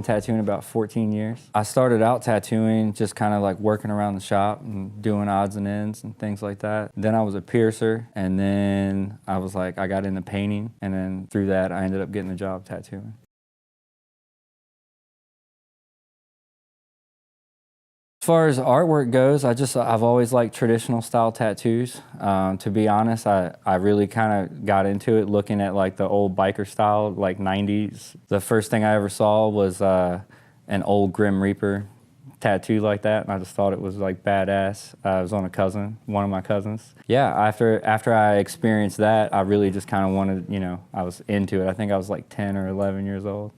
been tattooing about 14 years. I started out tattooing just kind of like working around the shop and doing odds and ends and things like that. Then I was a piercer, and then I was like, I got into painting, and then through that I ended up getting a job tattooing. As far as artwork goes, I've always liked traditional style tattoos. To be honest, I really kind of got into it looking at like the old biker style, like 90s. The first thing I ever saw was an old Grim Reaper tattoo like that, and I just thought it was like badass. It was on one of my cousins. Yeah, after I experienced that, I really just kind of wanted, you know, I was into it. I think I was like 10 or 11 years old.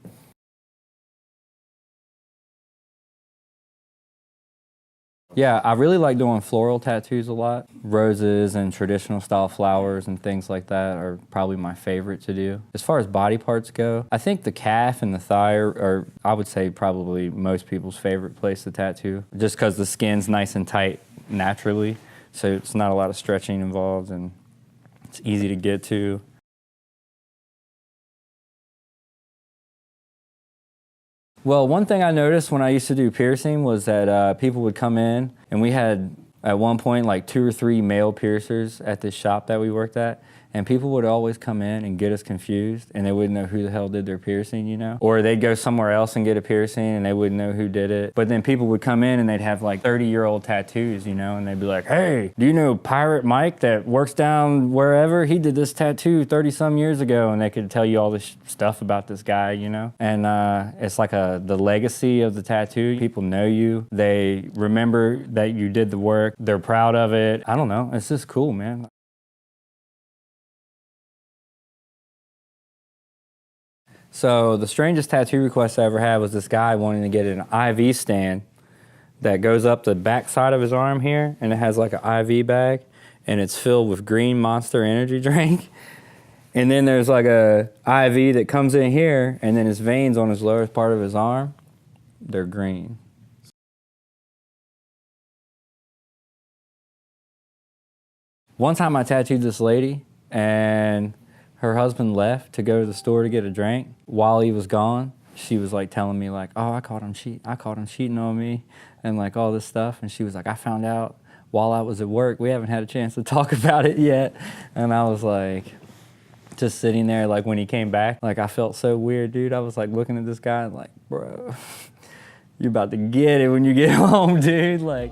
Yeah, I really like doing floral tattoos a lot. Roses and traditional style flowers and things like that are probably my favorite to do. As far as body parts go, I think the calf and the thigh are I would say, probably most people's favorite place to tattoo, just because the skin's nice and tight naturally, so it's not a lot of stretching involved and it's easy to get to. Well, one thing I noticed when I used to do piercing was that people would come in, and we had at one point like 2 or 3 male piercers at this shop that we worked at, and people would always come in and get us confused, and they wouldn't know who the hell did their piercing, you know? Or they'd go somewhere else and get a piercing, and they wouldn't know who did it. But then people would come in and they'd have like 30-year-old tattoos, you know, and they'd be like, hey, do you know Pirate Mike that works down wherever? He did this tattoo 30-some years ago, and they could tell you all this stuff about this guy, you know? And it's like the legacy of the tattoo. People know you. They remember that you did the work. They're proud of it. I don't know. It's just cool, man. So the strangest tattoo request I ever had was this guy wanting to get an IV stand that goes up the back side of his arm here, and it has like an IV bag, and it's filled with green Monster energy drink. And then there's like a IV that comes in here, and then his veins on his lower part of his arm, they're green. One time I tattooed this lady, and her husband left to go to the store to get a drink. While he was gone, she was like telling me like, oh, I caught him cheating on me and like all this stuff. And she was like, I found out while I was at work. We haven't had a chance to talk about it yet. And I was like, just sitting there, like when he came back, like I felt so weird, dude. I was like looking at this guy and like, bro, you're about to get it when you get home, dude. Like.